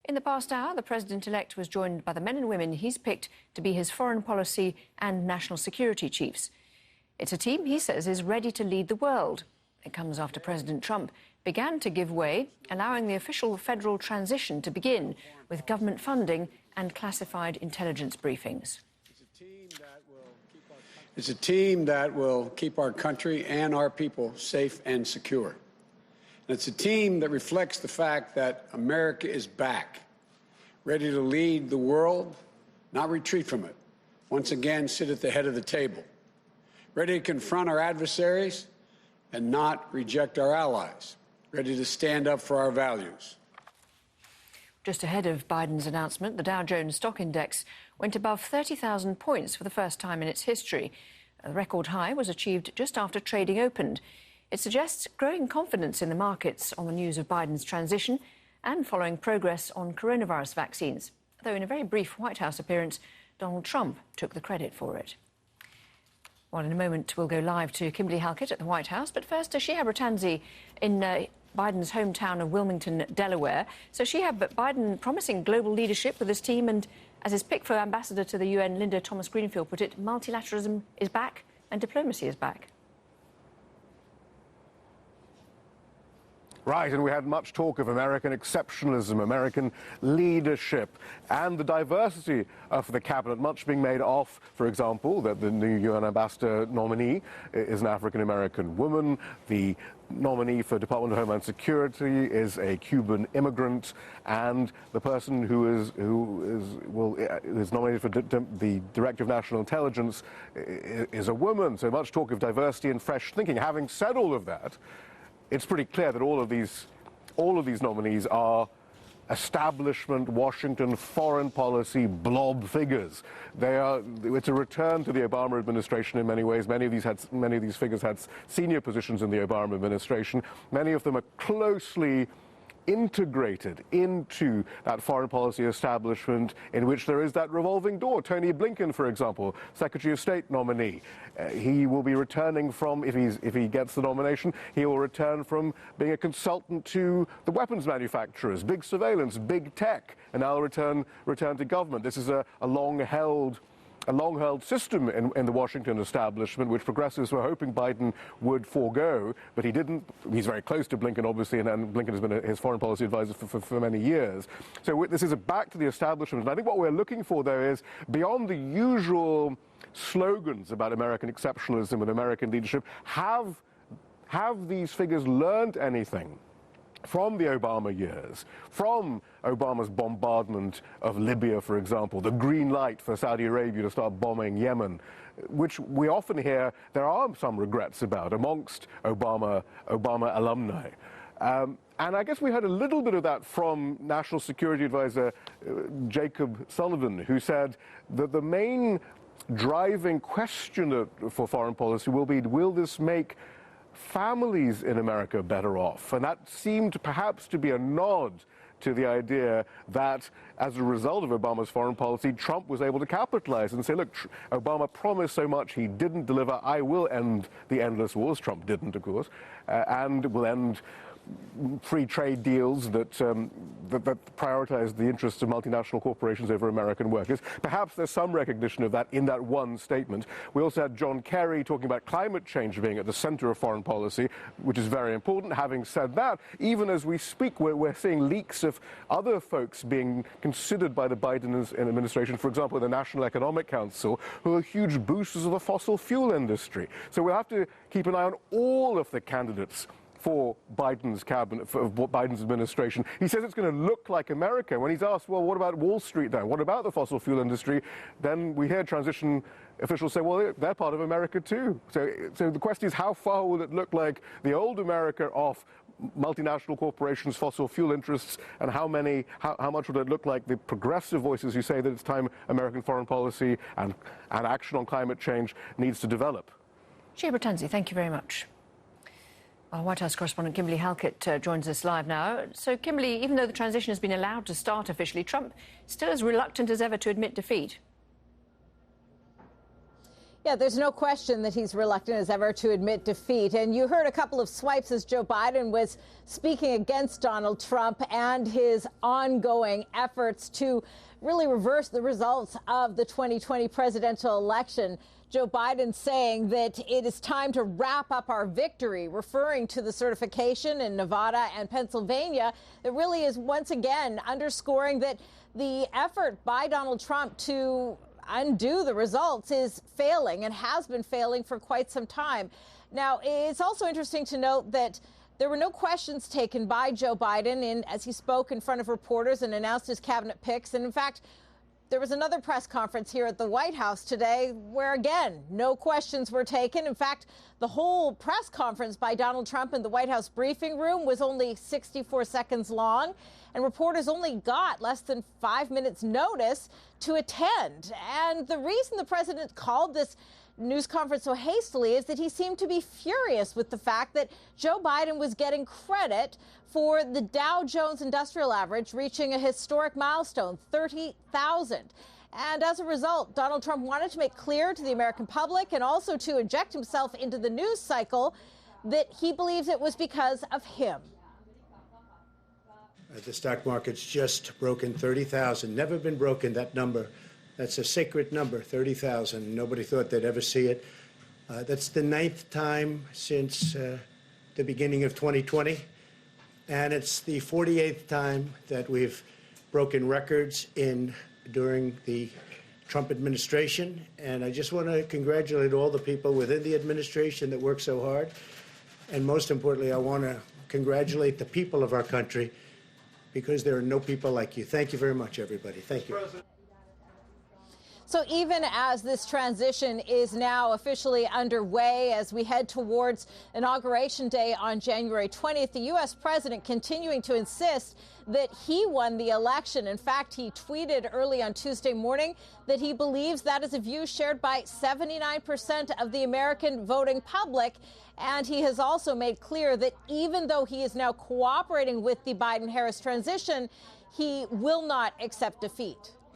In the past hour, the president-elect was joined by the men and women he's picked to be his foreign policy and national security chiefs. It's a team he says is ready to lead the world. It comes after President Trump began to give way, allowing the official federal transition to begin with government funding and classified intelligence briefings. It's a team that will keep our country and our people safe and secure. And it's a team that reflects the fact that America is back, ready to lead the world, not retreat from it. Once again, sit at the head of the table, ready to confront our adversaries and not reject our allies, ready to stand up for our values. Just ahead of Biden's announcement, the Dow Jones stock index went above 30,000 points for the first time in its history. The record high was achieved just after trading opened. It suggests growing confidence in the markets on the news of Biden's transition and following progress on coronavirus vaccines, though in a very brief White House appearance, Donald Trump took the credit for it. Well, in a moment, we'll go live to Kimberly Halkett at the White House, but first to Shihab Rattanzi in Biden's hometown of Wilmington, Delaware. So, Shihab, Biden promising global leadership with his team, and as his pick for ambassador to the UN, Linda Thomas-Greenfield put it, multilateralism is back and diplomacy is back. Right, and we had much talk of American exceptionalism, American leadership, and the diversity of the cabinet, much being made of, for example, that the new UN ambassador nominee is an African-American woman, the nominee for Department of Homeland Security is a Cuban immigrant, and the person who is nominated for the Director of National Intelligence is a woman. So much talk of diversity and fresh thinking. Having said all of that, it's pretty clear that all of these nominees are establishment Washington foreign policy blob figures. It's a return to the Obama administration in many ways. Many of these figures had senior positions in the Obama administration. Many of them are closely integrated into that foreign policy establishment in which there is that revolving door. Tony Blinken, for example, Secretary of State nominee, he will be returning from, if he gets the nomination, he will return from being a consultant to the weapons manufacturers, big surveillance, big tech, and now return to government. This is a long-held system in the Washington establishment, which progressives were hoping Biden would forego, but he didn't. He's very close to Blinken, obviously, and Blinken has been his foreign policy advisor for many years. So this is back to the establishment. And I think what we're looking for there is, beyond the usual slogans about American exceptionalism and American leadership, have these figures learned anything from the Obama years, from Obama's bombardment of Libya, for example, the green light for Saudi Arabia to start bombing Yemen, which we often hear there are some regrets about amongst Obama alumni. And I guess we heard a little bit of that from National Security Advisor Jacob Sullivan, who said that the main driving question for foreign policy will be, will this make families in America better off? And that seemed perhaps to be a nod to the idea that as a result of Obama's foreign policy, Trump was able to capitalize and say, look, Obama promised so much, he didn't deliver. I will end the endless wars. Trump didn't, of course, and will end free trade deals that prioritize the interests of multinational corporations over American workers. Perhaps there's some recognition of that in that one statement. We also had John Kerry talking about climate change being at the center of foreign policy, which is very important. Having said that, even as we speak, we're seeing leaks of other folks being considered by the Biden administration, for example, the National Economic Council, who are huge boosters of the fossil fuel industry. So we'll have to keep an eye on all of the candidates for Biden's cabinet, for Biden's administration. He says it's going to look like America. When he's asked, well, what about Wall Street then? What about the fossil fuel industry? Then we hear transition officials say, well, they're part of America too. So the question is, how far will it look like the old America of multinational corporations, fossil fuel interests, and how much would it look like the progressive voices who say that it's time American foreign policy and action on climate change needs to develop? Shihab Rattanzi, thank you very much. Our White House correspondent Kimberly Halkett joins us live now. So, Kimberly, even though the transition has been allowed to start officially, Trump still as reluctant as ever to admit defeat. Yeah, there's no question that he's reluctant as ever to admit defeat. And you heard a couple of swipes as Joe Biden was speaking against Donald Trump and his ongoing efforts to really reverse the results of the 2020 presidential election. Joe Biden saying that it is time to wrap up our victory, referring to the certification in Nevada and Pennsylvania that really is once again underscoring that the effort by Donald Trump to undo the results is failing and has been failing for quite some time. Now, it's also interesting to note that there were no questions taken by Joe Biden as he spoke in front of reporters and announced his cabinet picks. And in fact, there was another press conference here at the White House today where, again, no questions were taken. In fact, the whole press conference by Donald Trump in the White House briefing room was only 64 seconds long, and reporters only got less than 5 minutes notice to attend. And the reason the president called this news conference so hastily is that he seemed to be furious with the fact that Joe Biden was getting credit for the Dow Jones Industrial Average reaching a historic milestone, 30,000. And as a result, Donald Trump wanted to make clear to the American public and also to inject himself into the news cycle that he believes it was because of him. The stock market's just broken 30,000. Never been broken, that number. That's a sacred number, 30,000. Nobody thought they'd ever see it. That's the 9th time since the beginning of 2020. And it's the 48th time that we've broken records during the Trump administration. And I just want to congratulate all the people within the administration that work so hard. And most importantly, I want to congratulate the people of our country, because there are no people like you. Thank you very much, everybody. Thank you. So even as this transition is now officially underway, as we head towards Inauguration Day on January 20th, the U.S. president continuing to insist that he won the election. In fact, he tweeted early on Tuesday morning that he believes that is a view shared by 79% of the American voting public. And he has also made clear that even though he is now cooperating with the Biden-Harris transition, he will not accept defeat.